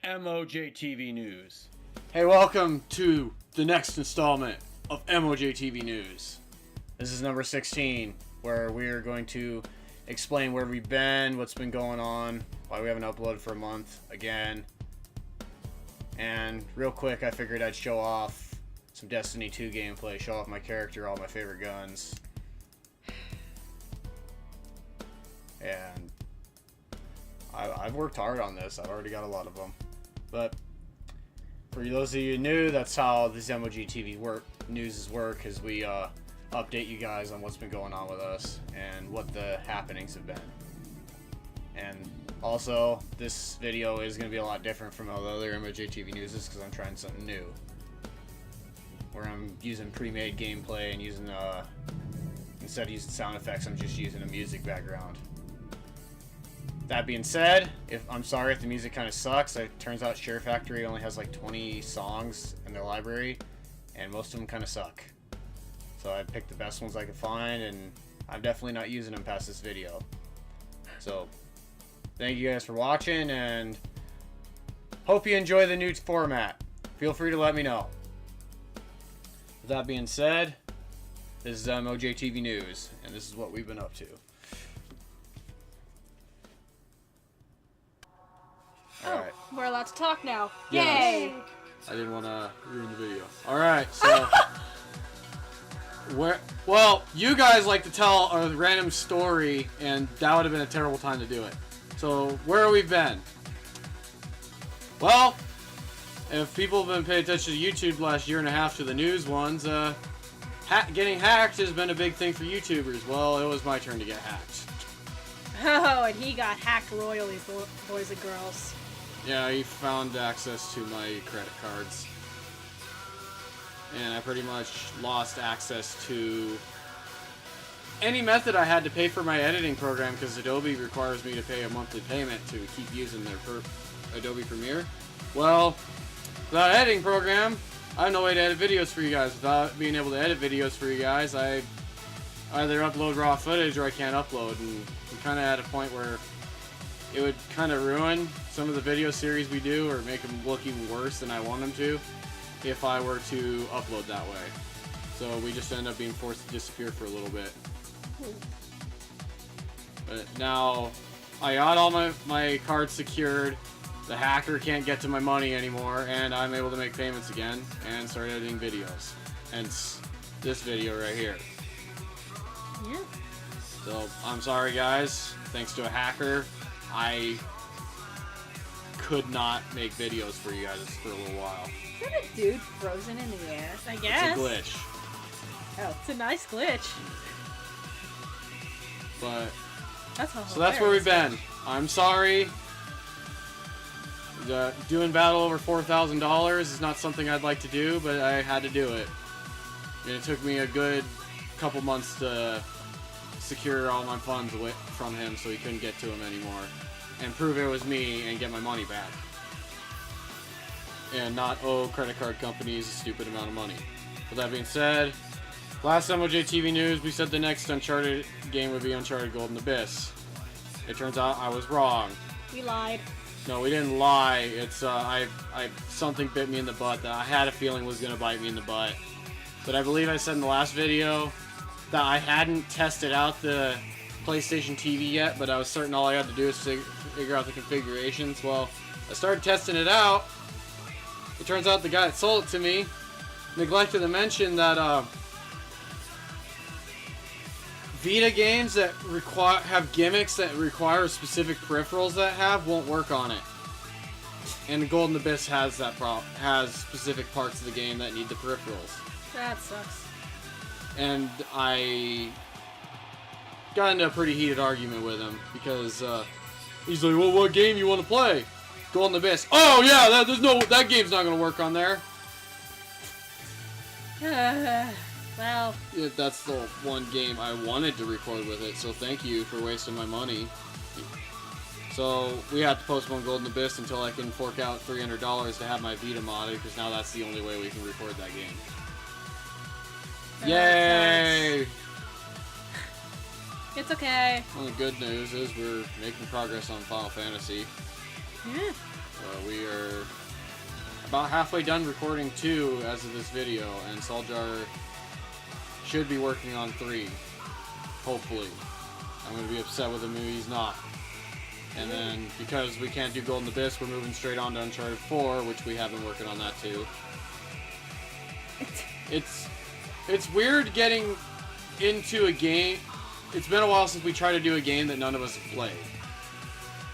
MOJTV News. Hey, welcome to the next installment of MOJTV News. This is number 16, where we are going to explain where we've been, what's been going on, why we haven't uploaded for a month again. And real quick, I figured I'd show off some Destiny 2 gameplay, show off my character, all my favorite guns. And I've worked hard on this. I've already got a lot of them. But for those of you new, that's how this MOJTV news work, is we update you guys on what's been going on with us and what the happenings have been. And also, this video is going to be a lot different from all the other MOJTV news because I'm trying something new, where I'm using pre-made gameplay and using instead of using sound effects, I'm just using a music background. That being said, I'm sorry if the music kind of sucks. It turns out Share Factory only has like 20 songs in their library, and most of them kind of suck. So I picked the best ones I could find, and I'm definitely not using them past this video. So thank you guys for watching, and hope you enjoy the new format. Feel free to let me know. With that being said, this is MOJTV News, and this is what we've been up to. Alright. We're allowed to talk now. Yes. Yay! I didn't want to ruin the video. Alright, so... Well, you guys like to tell a random story, and that would have been a terrible time to do it. So, where have we been? Well, if people have been paying attention to YouTube the last year and a half to the news ones, getting hacked has been a big thing for YouTubers. Well, it was my turn to get hacked. Oh, and he got hacked royally, boys and girls. Yeah, he found access to my credit cards. And I pretty much lost access to any method I had to pay for my editing program, because Adobe requires me to pay a monthly payment to keep using their Adobe Premiere. Well, without an editing program, I have no way to edit videos for you guys. Without being able to edit videos for you guys, I either upload raw footage or I can't upload, and I'm kind of at a point where it would kind of ruin some of the video series we do, or make them look even worse than I want them to, if I were to upload that way. So we just end up being forced to disappear for a little bit. But now I got all my cards secured, the hacker can't get to my money anymore, and I'm able to make payments again and start editing videos. Hence this video right here. Yeah. So I'm sorry guys, thanks to a hacker, I could not make videos for you guys for a little while. Is that a dude frozen in the air? I guess. It's a glitch. Oh, it's a nice glitch. But That's so that's where we've been. I'm sorry. Doing battle over $4,000 is not something I'd like to do, but I had to do it. And it took me a good couple months to secure all my funds away from him so he couldn't get to them anymore, and prove it was me and get my money back, and not owe credit card companies a stupid amount of money. With that being said, last MOJTV news, we said the next Uncharted game would be Uncharted Golden Abyss. It turns out I was wrong. We lied. No, we didn't lie. It's something bit me in the butt that I had a feeling was gonna bite me in the butt. But I believe I said in the last video that I hadn't tested out the PlayStation TV yet, but I was certain all I had to do is figure out the configurations. Well, I started testing it out. It turns out the guy that sold it to me neglected to mention that Vita games that have gimmicks that require specific peripherals that won't work on it. And Golden Abyss has that has specific parts of the game that need the peripherals. That sucks. And I got into a pretty heated argument with him because he's like, "Well, what game you want to play?" Golden Abyss. Oh yeah, that game's not gonna work on there. Well, yeah, that's the one game I wanted to record with it. So thank you for wasting my money. So we have to postpone Golden Abyss until I can fork out $300 to have my Vita modded, because now that's the only way we can record that game. Yay! It's okay. Well, the good news is we're making progress on Final Fantasy. Yeah. We are about halfway done recording 2 as of this video, and Soljar should be working on 3. Hopefully. I'm going to be upset with him if he's not. And then, because we can't do Golden Abyss, we're moving straight on to Uncharted 4, which we have been working on that too. It's weird getting into a game. It's been a while since we tried to do a game that none of us have played.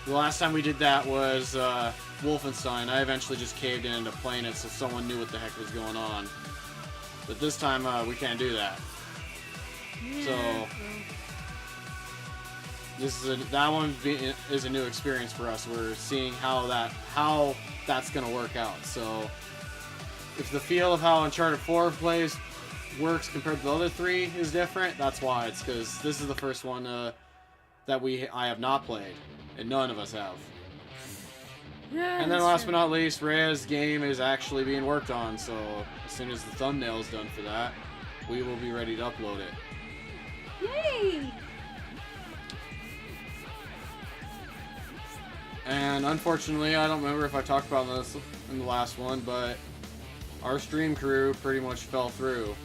The last time we did that was Wolfenstein. I eventually just caved in into playing it so someone knew what the heck was going on. But this time we can't do that. So this is that one is a new experience for us. We're seeing how that's gonna work out. So if the feel of how Uncharted 4 works compared to the other 3 is different, that's why. It's because this is the first one that I have not played, and none of us have. Yeah, and then last but not least, Raiya's game is actually being worked on, so as soon as the thumbnail's done for that, we will be ready to upload it. Yay! And unfortunately, I don't remember if I talked about this in the last one, but our stream crew pretty much fell through.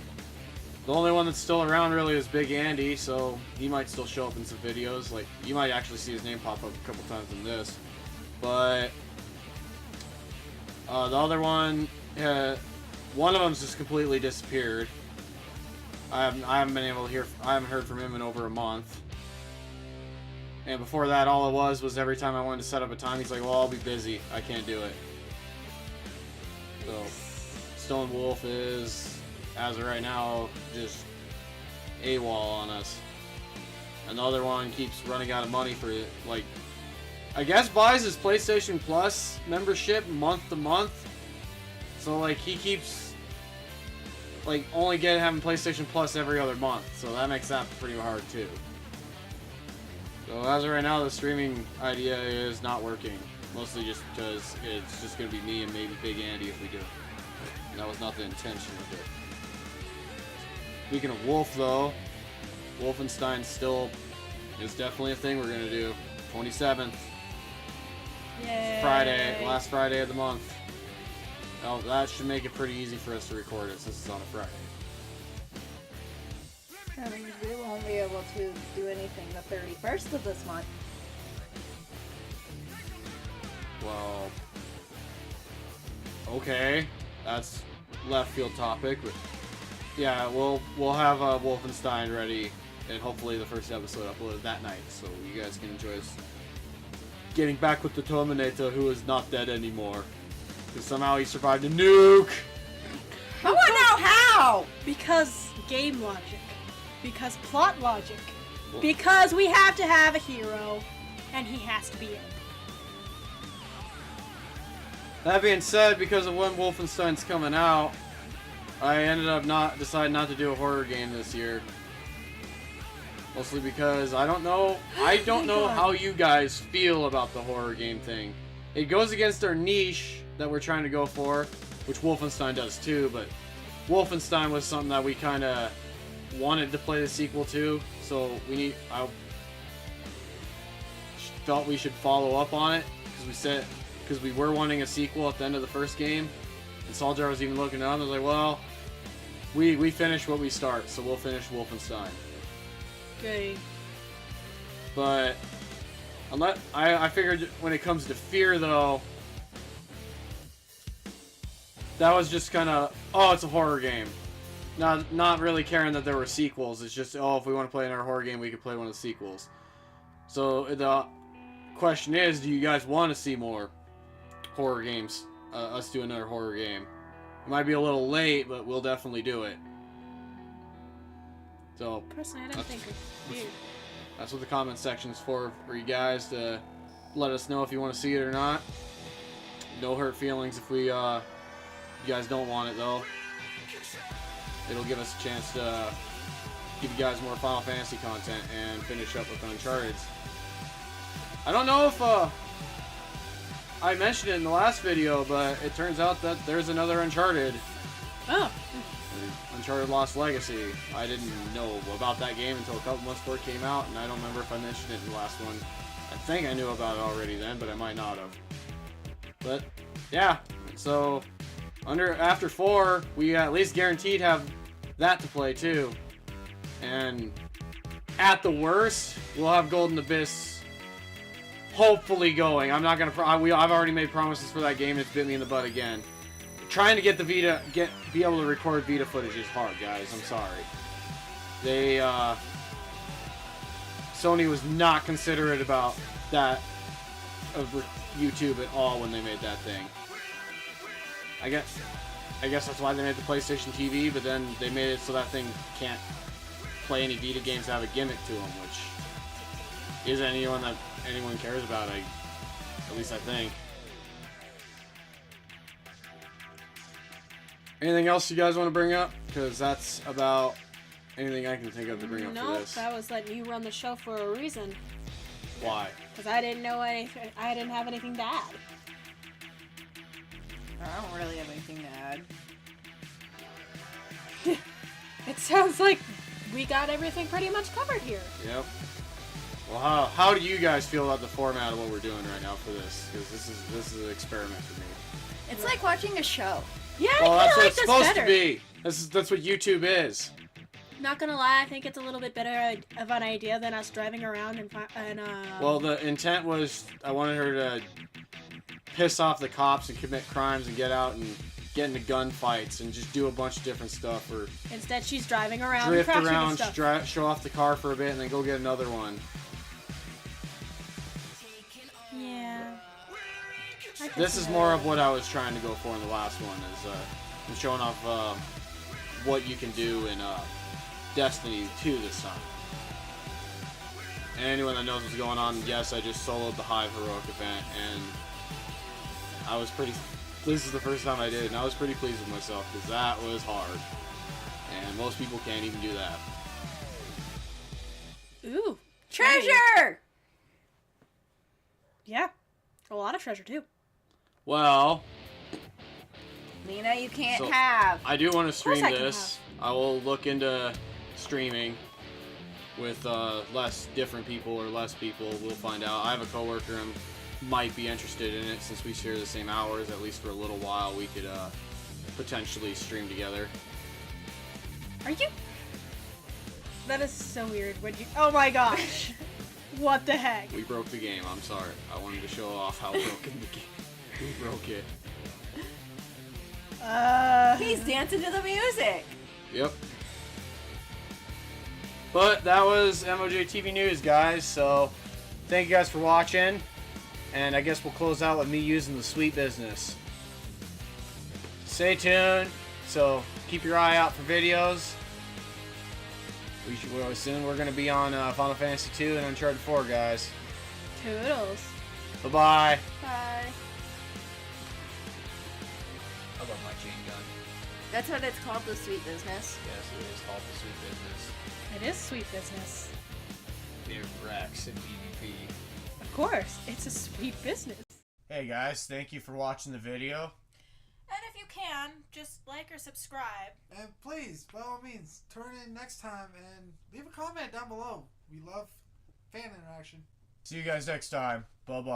The only one that's still around really is Big Andy, so he might still show up in some videos. Like, you might actually see his name pop up a couple times in this. But the other one of them's just completely disappeared. I haven't been able to hear. I haven't heard from him in over a month. And before that, all it was every time I wanted to set up a time, he's like, "Well, I'll be busy. I can't do it." So, Stone Wolf is, as of right now, just AWOL on us. And the other one keeps running out of money for it. Like, I guess buys his PlayStation Plus membership month to month. So, like, he keeps, like, only having PlayStation Plus every other month. So that makes that pretty hard, too. So as of right now, the streaming idea is not working. Mostly just because it's just going to be me and maybe Big Andy if we do it. And that was not the intention of it. Speaking of Wolf, though, Wolfenstein still is definitely a thing we're going to do. 27th. Yay. Friday, last Friday of the month. Oh, that should make it pretty easy for us to record it since it's on a Friday. That means we won't be able to do anything the 31st of this month. Well, okay, that's left field topic, but yeah, we'll have Wolfenstein ready, and hopefully the first episode uploaded that night, so you guys can enjoy us getting back with the Terminator, who is not dead anymore, because somehow he survived a nuke. I want to know how. Because game logic. Because plot logic. Well, Because we have to have a hero, and he has to be in. that being said, because of when Wolfenstein's coming out, I ended up deciding not to do a horror game this year. Mostly because I don't know how you guys feel about the horror game thing. It goes against our niche that we're trying to go for, which Wolfenstein does too, but Wolfenstein was something that we kind of wanted to play the sequel to, so I felt we should follow up on it, because we were wanting a sequel at the end of the first game, and Soljar was even looking around and was like, well, we finished what we start, so we'll finish Wolfenstein. Okay. But I figured when it comes to fear, though, that was just kind of, oh, it's a horror game. Not really caring that there were sequels. It's just, oh, if we want to play another horror game, we could play one of the sequels. So the question is, do you guys want to see more horror games? Us do another horror game. It might be a little late, but we'll definitely do it. So Personally, I don't think it's you. that's what the comment section's for you guys to let us know if you want to see it or not. No hurt feelings if you guys don't want it, though. It'll give us a chance to give you guys more Final Fantasy content and finish up with Uncharted. I don't know if I mentioned it in the last video, but it turns out that there's another Uncharted. Oh. Uncharted Lost Legacy. I didn't know about that game until a couple months before it came out, and I don't remember if I mentioned it in the last one. I think I knew about it already then, but I might not have. But, yeah. So, After 4, we at least guaranteed have that to play too. And at the worst, we'll have Golden Abyss hopefully going. I'm not gonna. I've already made promises for that game. It's bit me in the butt again. Trying to get the Vita, be able to record Vita footage is hard, guys. I'm sorry. Sony was not considerate about that of YouTube at all when they made that thing. I guess that's why they made the PlayStation TV, but then they made it so that thing can't play any Vita games that have a gimmick to them, which isn't anyone that anyone cares about. At least I think. Anything else you guys want to bring up? Because that's about anything I can think of to bring up for this. Nope, I was letting you run the show for a reason. Why? Because I didn't know anything. I didn't have anything to add. I don't really have anything to add. It sounds like we got everything pretty much covered here. Yep. Well, how do you guys feel about the format of what we're doing right now for this? Because this is an experiment for me. It's like watching a show. Yeah, Well, I that's kind of what like it's this supposed better. to be. That's what YouTube is. Not gonna lie, I think it's a little bit better of an idea than us driving around and Well, the intent was I wanted her to piss off the cops and commit crimes and get out and get into gunfights and just do a bunch of different stuff, or instead she's driving around drift and crashing around, and stuff. show off the car for a bit, and then go get another one. Yeah. This is more of what I was trying to go for in the last one, is I'm showing off what you can do in Destiny 2 this time. And anyone that knows what's going on, yes, I just soloed the Hive Heroic event, and I was pretty... This is the first time I did it, and I was pretty pleased with myself, because that was hard. And most people can't even do that. Ooh. Treasure! Yeah. A lot of treasure, too. Well... Lena, you can't So, have. I do want to stream I can this. I will look into streaming with less different people or less people. We'll find out. I have a coworker who might be interested in it since we share the same hours. At least for a little while, we could potentially stream together. Are you? That is so weird. Would you? Oh my gosh! What the heck? We broke the game. I'm sorry. I wanted to show off how broken the game. We broke it. He's dancing to the music. Yep. But that was MOJTV News, guys. So thank you guys for watching. And I guess we'll close out with me using the sweet business. Stay tuned. So keep your eye out for videos. Soon we're going to be on Final Fantasy 2 and Uncharted 4, guys. Toodles. Bye-bye. Bye. I love my chain gun. That's what it's called, the sweet business. Yes, it is called the sweet business. It is sweet business. It wrecks in PvP. Of course, it's a sweet business. Hey, guys. Thank you for watching the video. And if you can, just like or subscribe. And please, by all means, turn in next time and leave a comment down below. We love fan interaction. See you guys next time. Bye-bye.